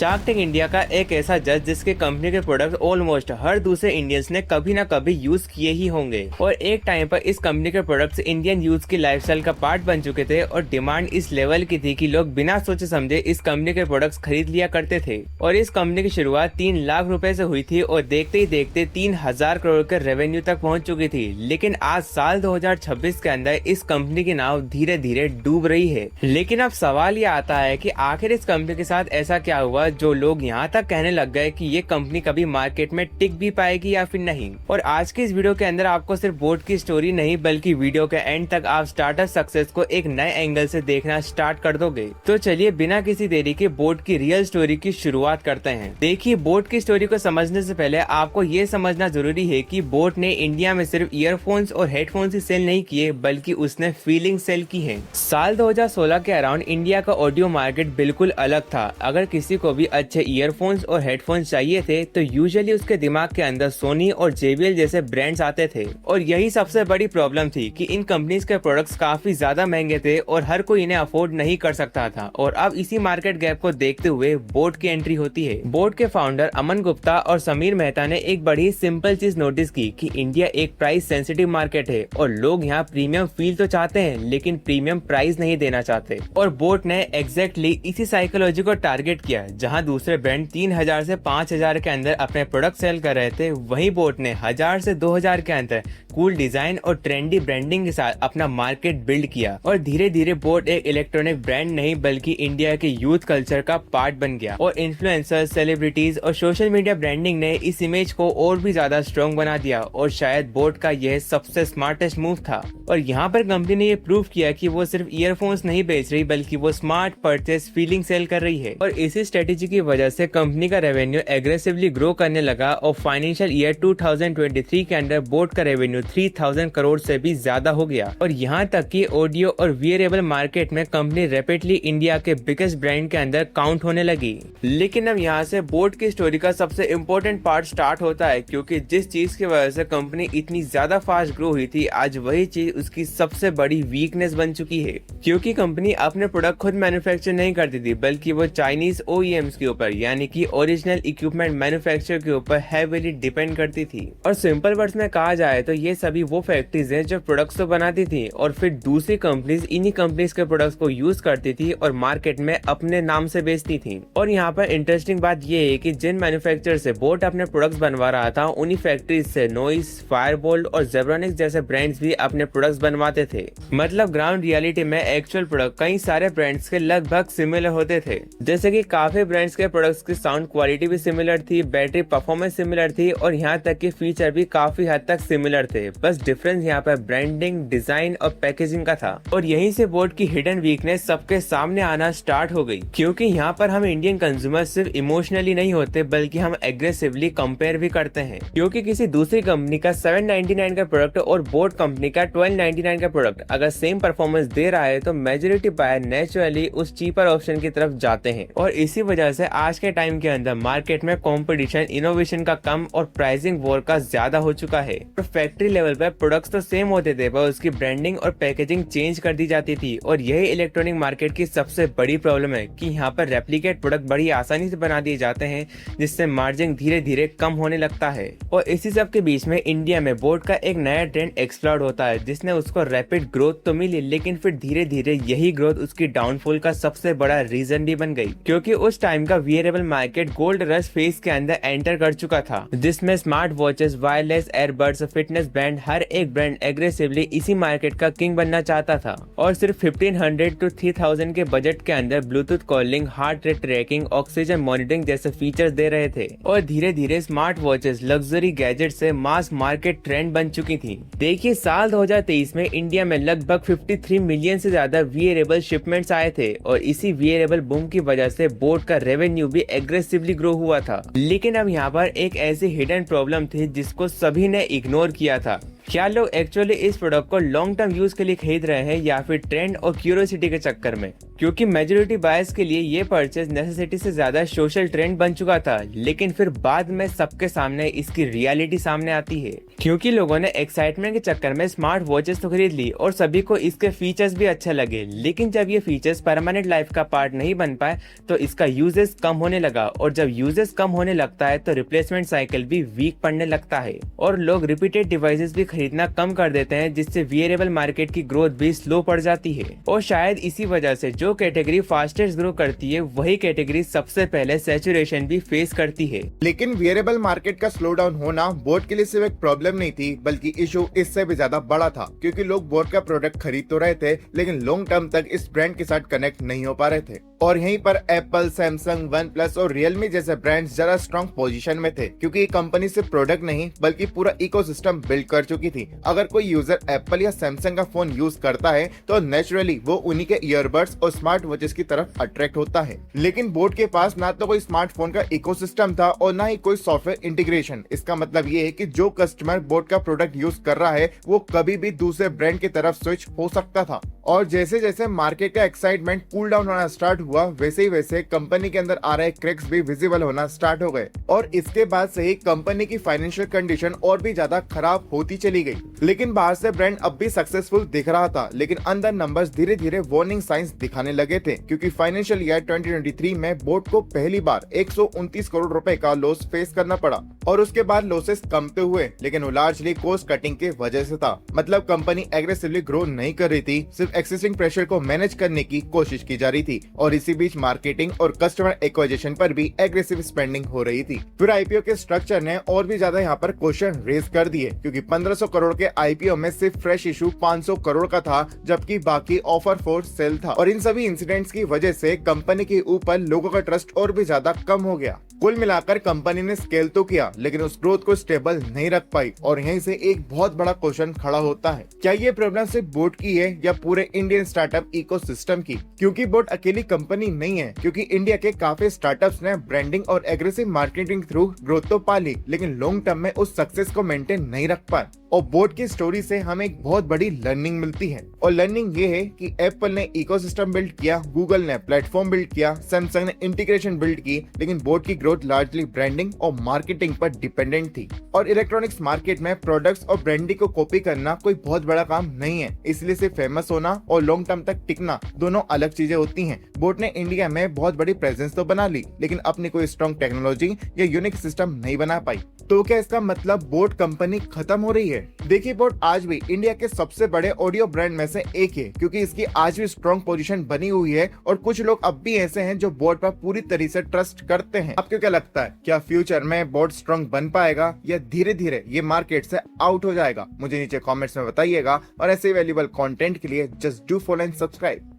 Shark tank India का एक ऐसा जज जिसके कंपनी के प्रोडक्ट ऑलमोस्ट हर दूसरे इंडियंस ने कभी ना कभी यूज किए ही होंगे और एक टाइम पर इस कंपनी के प्रोडक्ट्स इंडियन यूथ की लाइफस्टाइल का पार्ट बन चुके थे और डिमांड इस लेवल की थी कि लोग बिना सोचे समझे इस कंपनी के प्रोडक्ट्स खरीद लिया करते थे। और इस कंपनी की शुरुआत 3 लाख रुपए से हुई थी और देखते ही देखते 3000 करोड़ के रेवेन्यू तक पहुंच चुकी थी। लेकिन आज साल 2026 के अंदर इस कंपनी की नाव धीरे धीरे डूब रही है। लेकिन अब सवाल ये आता है कि आखिर इस कंपनी के साथ ऐसा क्या हुआ जो लोग यहाँ तक कहने लग गए कि ये कंपनी कभी मार्केट में टिक भी पाएगी या फिर नहीं। और आज की इस वीडियो के अंदर आपको सिर्फ बोट की स्टोरी नहीं बल्कि वीडियो के एंड तक आप स्टार्टअप सक्सेस को एक नए एंगल से देखना स्टार्ट कर दोगे। तो चलिए बिना किसी देरी के बोट की रियल स्टोरी की शुरुआत करते हैं। देखिए, बोट की स्टोरी को समझने से पहले आपको ये समझना जरूरी है कि बोट ने इंडिया में सिर्फ ईयरफोन्स और हेडफोन्स ही सेल नहीं किए बल्कि उसने फीलिंग सेल की है। साल 2016 के अराउंड इंडिया का ऑडियो मार्केट बिल्कुल अलग था। अगर किसी को भी अच्छे ईयरफोन्स और हेडफोन्स चाहिए थे तो यूजुअली उसके दिमाग के अंदर सोनी और JBL जैसे ब्रांड्स आते थे और यही सबसे बड़ी प्रॉब्लम थी कि इन कंपनीज के प्रोडक्ट्स काफी ज्यादा महंगे थे और हर कोई इन्हें अफोर्ड नहीं कर सकता था। और अब इसी मार्केट गैप को देखते हुए बोट की एंट्री होती है। बोट के फाउंडर अमन गुप्ता और समीर मेहता ने एक बड़ी सिंपल चीज नोटिस की कि इंडिया एक प्राइस सेंसिटिव मार्केट है और लोग यहाँ प्रीमियम फील तो चाहते हैं लेकिन प्रीमियम प्राइस नहीं देना चाहते। और बोट ने एग्जैक्टली इसी साइकोलॉजी को टारगेट किया। जहाँ दूसरे ब्रांड 3000 से 5000 के अंदर अपने प्रोडक्ट सेल कर रहे थे, वहीं बोट ने 1000 से 2000 के अंदर कूल डिजाइन और ट्रेंडी ब्रांडिंग के साथ अपना मार्केट बिल्ड किया। और धीरे धीरे बोट एक इलेक्ट्रॉनिक ब्रांड नहीं बल्कि इंडिया के यूथ कल्चर का पार्ट बन गया। और इन्फ्लुएंसर्स, सेलिब्रिटीज और सोशल मीडिया ब्रांडिंग ने इस इमेज को और भी ज्यादा स्ट्रॉन्ग बना दिया और शायद बोट का यह सबसे स्मार्टेस्ट मूव था। और यहाँ पर कंपनी ने ये प्रूव किया कि वो सिर्फ ईयरफोन्स नहीं बेच रही बल्कि वो स्मार्ट परचेस फीलिंग सेल कर रही है। और इसी स्ट्रेटेजी की वजह से कंपनी का रेवेन्यू एग्रेसिवली ग्रो करने लगा और फाइनेंशियल ईयर 2023 के अंदर बोट का रेवेन्यू 3000 करोड़ से भी ज्यादा हो गया। और यहाँ तक कि ऑडियो और वियरेबल मार्केट में कंपनी रैपिडली इंडिया के बिगेस्ट ब्रांड के अंदर काउंट होने लगी। लेकिन अब यहाँ से बोट की स्टोरी का सबसे इम्पोर्टेंट पार्ट स्टार्ट होता है, क्योंकि जिस चीज की वजह से कंपनी इतनी ज्यादा फास्ट ग्रो हुई थी आज वही चीज उसकी सबसे बड़ी वीकनेस बन चुकी है। क्योंकि कंपनी अपने प्रोडक्ट खुद मैन्युफैक्चर नहीं करती थी बल्कि वो चाइनीज OEMs के ऊपर यानी कि ओरिजिनल इक्विपमेंट मैन्युफैक्चर के ऊपर हैवीली डिपेंड करती थी। और सिंपल वर्ड्स में कहा जाए तो ये सभी वो फैक्ट्रीज हैं जो प्रोडक्ट्स तो बनाती थी और फिर दूसरी कंपनीज इन्हीं कंपनीज के प्रोडक्ट्स को यूज करती थी और मार्केट में अपने नाम से बेचती थी। और यहाँ पर इंटरेस्टिंग बात ये है कि जिन मैन्युफैक्चरर से बोट अपने प्रोडक्ट्स बनवा रहा था उन्हीं फैक्ट्रीज से नॉइस, फायरबोल्ट और जेब्रानिक्स जैसे ब्रांड्स भी अपने प्रोडक्ट्स बनवाते थे। मतलब ग्राउंड रियलिटी में एक्चुअल प्रोडक्ट कई सारे ब्रांड्स के लगभग सिमिलर होते थे। जैसे कि काफी ब्रांड्स के प्रोडक्ट्स की साउंड क्वालिटी भी सिमिलर थी, बैटरी परफॉर्मेंस सिमिलर थी और यहाँ तक कि फीचर भी काफी हद तक सिमिलर थे। बस डिफरेंस यहाँ पर ब्रांडिंग, डिजाइन और पैकेजिंग का था। और यहीं से बोट की हिडन वीकनेस सबके सामने आना स्टार्ट हो गई, क्योंकि यहाँ पर हम इंडियन कंज्यूमर सिर्फ इमोशनली नहीं होते बल्कि हम एग्रेसिवली कंपेयर भी करते हैं। क्योंकि किसी दूसरी कंपनी का 799 का प्रोडक्ट और बोट कंपनी का 1299 का प्रोडक्ट अगर सेम परफॉर्मेंस दे रहा है तो मेजोरिटी बायर नेचुरली उस चीपर ऑप्शन की तरफ जाते हैं। और इसी वजह से आज के टाइम के अंदर मार्केट में कंपटीशन, इनोवेशन का कम और प्राइसिंग वॉर का ज्यादा हो चुका है। तो फैक्ट्री लेवल पर प्रोडक्ट्स तो सेम होते थे पर उसकी ब्रांडिंग और पैकेजिंग चेंज कर दी जाती थी। और यही इलेक्ट्रॉनिक मार्केट की सबसे बड़ी प्रॉब्लम है कि यहाँ पर रेप्लिकेट प्रोडक्ट बड़ी आसानी से बना दिए जाते हैं जिससे मार्जिन धीरे धीरे कम होने लगता है। और इसी सब के बीच में इंडिया में बोट का एक नया ट्रेंड एक्सप्लोर होता है जिसने उसको रैपिड ग्रोथ तो मिली लेकिन फिर धीरे धीरे यही ग्रोथ उसकी डाउनफॉल का सबसे बड़ा रीजन भी बन गई। क्योंकि उस टाइम का wearable market gold rush phase के अंदर एंटर कर चुका था जिसमें smart watches, wireless earbuds, fitness band, हर एक ब्रांड एग्रेसिवली इसी मार्केट का किंग बनना चाहता था। और सिर्फ 1500 to 3000 के बजट के अंदर bluetooth calling, heart rate tracking, oxygen monitoring जैसे फीचर्स दे रहे थे। और धीरे धीरे स्मार्ट वॉचेस लग्जरी गैजेट से मास मार्केट ट्रेंड बन चुकी थी। देखिए, साल 2023 में इंडिया में लगभग 53 मिलियन से ज्यादा वियरेबल शिपमेंट्स आए थे और इसी वियरेबल बूम की वजह से बोट का रेवेन्यू भी एग्रेसिवली ग्रो हुआ था। लेकिन अब यहाँ पर एक ऐसी हिडन प्रॉब्लम थी जिसको सभी ने इग्नोर किया था, क्या लोग एक्चुअली इस प्रोडक्ट को लॉन्ग टर्म यूज के लिए खरीद रहे हैं या फिर ट्रेंड और क्यूरियोसिटी के चक्कर में? क्योंकि मेजोरिटी बायर्स के लिए ये परचेज नेसेसिटी से ज्यादा सोशल ट्रेंड बन चुका था, लेकिन फिर बाद में सबके सामने इसकी रियलिटी सामने आती है। क्योंकि लोगों ने एक्साइटमेंट के चक्कर में स्मार्ट वॉचेस तो खरीद ली और सभी को इसके फीचर्स भी अच्छे लगे, लेकिन जब ये फीचर्स परमानेंट लाइफ का पार्ट नहीं बन पाए तो इसका यूजेस कम होने लगा, और जब यूजेस कम होने लगता है तो रिप्लेसमेंट साइकिल भी वीक पड़ने लगता है और लोग रिपीटेड डिवाइसेस भी खरीदना कम कर देते हैं, जिससे वियरेबल मार्केट की ग्रोथ भी स्लो पड़ जाती है। और शायद इसी वजह से जो कैटेगरी फास्टेस्ट ग्रो करती है वही कैटेगरी सबसे पहले सैचुरेशन भी फेस करती है। लेकिन वियरेबल मार्केट का स्लो डाउन होना बोट के लिए सिर्फ एक प्रॉब्लम नहीं थी, बल्कि इशू इससे भी ज्यादा बड़ा था, क्योंकि लोग बोट का प्रोडक्ट खरीद तो रहे थे लेकिन लॉन्ग टर्म तक इस ब्रांड के साथ कनेक्ट नहीं हो पा रहे थे। और यहीं पर एप्पल, सैमसंग, वन प्लस और रियलमी जैसे ब्रांड्स जरा स्ट्रॉन्ग पोजीशन में थे, क्योंकि ये कंपनी सिर्फ प्रोडक्ट नहीं बल्कि पूरा इकोसिस्टम बिल्ड कर चुकी थी। अगर कोई यूजर एप्पल या सैमसंग का फोन यूज करता है तो नेचुरली वो उन्हीं के ईयरबड्स और स्मार्ट वॉचेस की तरफ अट्रैक्ट होता है। लेकिन बोट के पास ना तो कोई स्मार्टफोन का इकोसिस्टम था और ना ही कोई सॉफ्टवेयर इंटीग्रेशन। इसका मतलब ये है कि जो कस्टमर बोट का प्रोडक्ट यूज कर रहा है वो कभी भी दूसरे ब्रांड की तरफ स्विच हो सकता था। और जैसे जैसे मार्केट का एक्साइटमेंट कूल डाउन होना स्टार्ट हुआ, वैसे ही वैसे कंपनी के अंदर आ रहे क्रैक्स भी विजिबल होना स्टार्ट हो गए, और इसके बाद से ही कंपनी की फाइनेंशियल कंडीशन और भी ज्यादा खराब होती चली गई। लेकिन बाहर से ब्रांड अब भी सक्सेसफुल दिख रहा था, लेकिन अंदर नंबर्स धीरे धीरे वार्निंग साइंस दिखाने लगे थे, क्योंकि फाइनेंशियल ईयर 2023 में बोट को पहली बार 129 करोड़ रुपए का लॉस फेस करना पड़ा, और उसके बाद लॉसेस कम तो हुए, लेकिन वो लार्जली कॉस्ट कटिंग के वजह से था। मतलब कंपनी एग्रेसिवली ग्रो नहीं कर रही थी, सिर्फ एक्सिस्टिंग प्रेशर को मैनेज करने की कोशिश की जा रही थी, और इसी बीच मार्केटिंग और कस्टमर एक्विजिशन पर भी एग्रेसिव स्पेंडिंग हो रही थी। फिर आईपीओ के स्ट्रक्चर ने और भी ज्यादा यहाँ पर क्वेश्चन रेज कर दिए, क्योंकि 1500 करोड़ के आईपीओ में सिर्फ फ्रेश इशू 500 करोड़ का था, जबकि बाकी ऑफर फॉर सेल था। और इन सभी इंसिडेंट्स की वजह से कंपनी के ऊपर लोगों का ट्रस्ट और भी ज्यादा कम हो गया। कुल मिलाकर कंपनी ने स्केल तो किया, लेकिन उस ग्रोथ को स्टेबल नहीं रख पाई, और यहीं से एक बहुत बड़ा क्वेश्चन खड़ा होता है, क्या ये प्रॉब्लम सिर्फ बोट की है या पूरे इंडियन स्टार्टअप इकोसिस्टम की? क्योंकि बोट अकेली कंपनी नहीं है, क्योंकि इंडिया के काफी स्टार्टअप्स ने ब्रांडिंग और एग्रेसिव मार्केटिंग थ्रू ग्रोथ तो पा ली, लेकिन लॉन्ग टर्म में उस सक्सेस को मेंटेन नहीं रख पाए। और बोट की स्टोरी से हमें एक बहुत बड़ी लर्निंग मिलती है, और लर्निंग ये है कि एप्पल ने इकोसिस्टम बिल्ड किया, गूगल ने प्लेटफॉर्म बिल्ड किया, सैमसंग ने इंटीग्रेशन बिल्ड की, लेकिन बोट की ग्रोथ लार्जली ब्रांडिंग और मार्केटिंग पर डिपेंडेंट थी। और इलेक्ट्रॉनिक्स मार्केट में प्रोडक्ट्स और ब्रांडिंग को कॉपी करना कोई बहुत बड़ा काम नहीं है, इसलिए सिर्फ फेमस होना और लॉन्ग टर्म तक टिकना दोनों अलग चीजें होती हैं। बोट ने इंडिया में बहुत बड़ी प्रेजेंस तो बना ली, लेकिन अपनी कोई स्ट्रॉन्ग टेक्नोलॉजी या यूनिक सिस्टम नहीं बना पाई। तो क्या इसका मतलब बोट कंपनी खत्म हो रही है? देखिए, बोट आज भी इंडिया के सबसे बड़े ऑडियो ब्रांड में से एक है, क्योंकि इसकी आज भी स्ट्रॉन्ग पोजीशन बनी हुई है, और कुछ लोग अब भी ऐसे हैं जो बोट पर पूरी तरह से ट्रस्ट करते हैं। आपको क्या लगता है, क्या फ्यूचर में बोट स्ट्रॉन्ग बन पाएगा या धीरे धीरे ये मार्केट से आउट हो जाएगा? मुझे नीचे कॉमेंट्स में बताइएगा, और ऐसे वैल्यूएबल कंटेंट के लिए just do follow and subscribe.